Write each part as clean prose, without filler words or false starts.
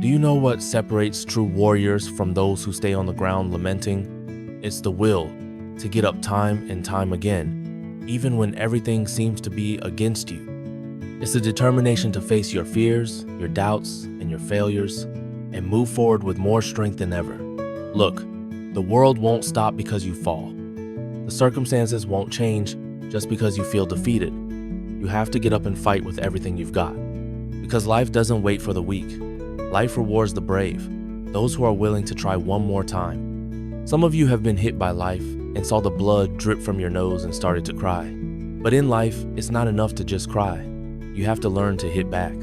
Do you know what separates true warriors from those who stay on the ground lamenting? It's the will to get up time and time again, even when everything seems to be against you. It's the determination to face your fears, your doubts, and your failures, and move forward with more strength than ever. Look, the world won't stop because you fall. The circumstances won't change just because you feel defeated. You have to get up and fight with everything you've got. Because life doesn't wait for the weak. Life rewards the brave, those who are willing to try one more time. Some of you have been hit by life and saw the blood drip from your nose and started to cry. But in life, it's not enough to just cry. You have to learn to hit back.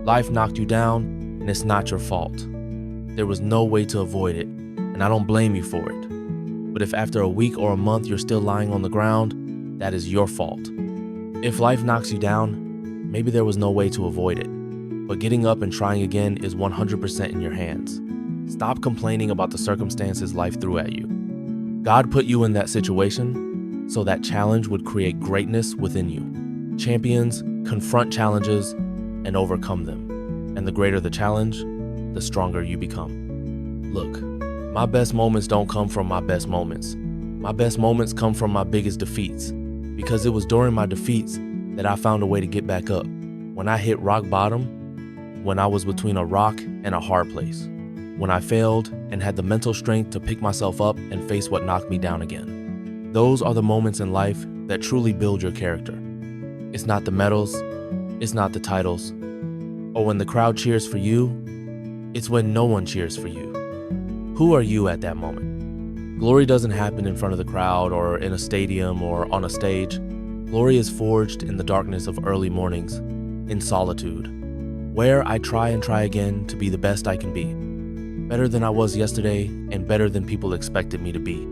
Life knocked you down, and it's not your fault. There was no way to avoid it, and I don't blame you for it. But if after a week or a month you're still lying on the ground, that is your fault. If life knocks you down, maybe there was no way to avoid it. But getting up and trying again is 100% in your hands. Stop complaining about the circumstances life threw at you. God put you in that situation so that challenge would create greatness within you. Champions confront challenges and overcome them. And the greater the challenge, the stronger you become. Look, my best moments don't come from my best moments. My best moments come from my biggest defeats, because it was during my defeats that I found a way to get back up. When I hit rock bottom, when I was between a rock and a hard place, when I failed and had the mental strength to pick myself up and face what knocked me down again. Those are the moments in life that truly build your character. It's not the medals, it's not the titles, or when the crowd cheers for you, it's when no one cheers for you. Who are you at that moment? Glory doesn't happen in front of the crowd or in a stadium or on a stage. Glory is forged in the darkness of early mornings, in solitude, where I try and try again to be the best I can be, better than I was yesterday and better than people expected me to be.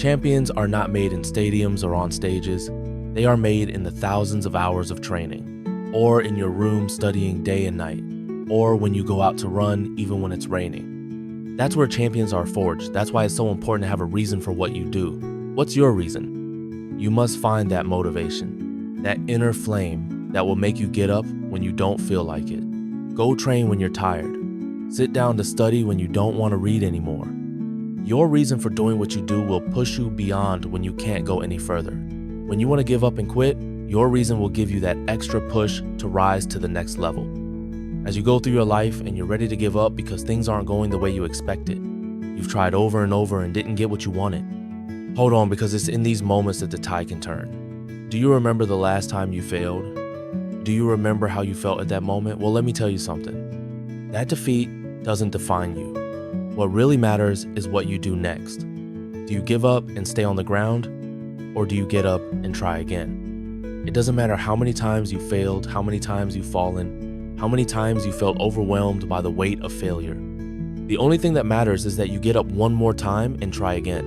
Champions are not made in stadiums or on stages. They are made in the thousands of hours of training, or in your room studying day and night, or when you go out to run even when it's raining. That's where champions are forged. That's why it's so important to have a reason for what you do. What's your reason? You must find that motivation, that inner flame that will make you get up when you don't feel like it. Go train when you're tired. Sit down to study when you don't want to read anymore. Your reason for doing what you do will push you beyond when you can't go any further. When you want to give up and quit, your reason will give you that extra push to rise to the next level. As you go through your life and you're ready to give up because things aren't going the way you expected, you've tried over and over and didn't get what you wanted. Hold on, because it's in these moments that the tide can turn. Do you remember the last time you failed? Do you remember how you felt at that moment? Well, let me tell you something. That defeat doesn't define you. What really matters is what you do next. Do you give up and stay on the ground, or do you get up and try again? It doesn't matter how many times you failed, how many times you've fallen, how many times you felt overwhelmed by the weight of failure. The only thing that matters is that you get up one more time and try again.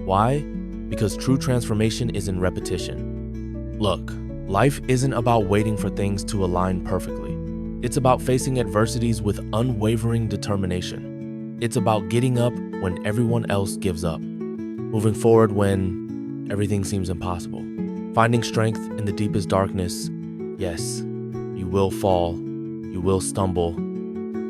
Why? Because true transformation is in repetition. Look, life isn't about waiting for things to align perfectly. It's about facing adversities with unwavering determination. It's about getting up when everyone else gives up, moving forward when everything seems impossible, finding strength in the deepest darkness. Yes, you will fall, you will stumble,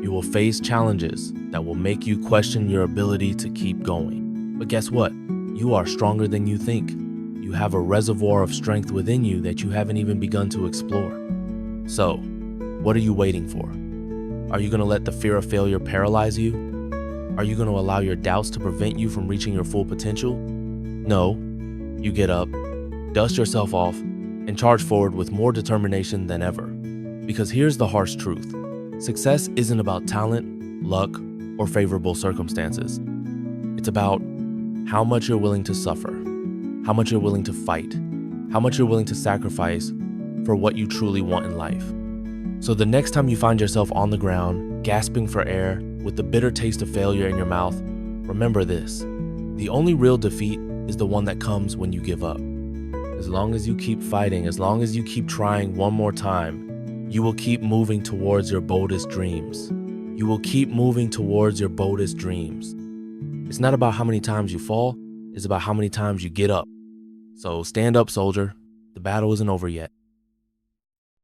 you will face challenges that will make you question your ability to keep going. But guess what? You are stronger than you think. You have a reservoir of strength within you that you haven't even begun to explore. So, what are you waiting for? Are you going to let the fear of failure paralyze you? Are you going to allow your doubts to prevent you from reaching your full potential? No, you get up, dust yourself off, and charge forward with more determination than ever. Because here's the harsh truth. Success isn't about talent, luck, or favorable circumstances. It's about how much you're willing to suffer, how much you're willing to fight, how much you're willing to sacrifice for what you truly want in life. So the next time you find yourself on the ground, gasping for air, with the bitter taste of failure in your mouth, remember this. The only real defeat is the one that comes when you give up. As long as you keep fighting, as long as you keep trying one more time, you will keep moving towards your boldest dreams. You will keep moving towards your boldest dreams. It's not about how many times you fall, it's about how many times you get up. So stand up, soldier. The battle isn't over yet.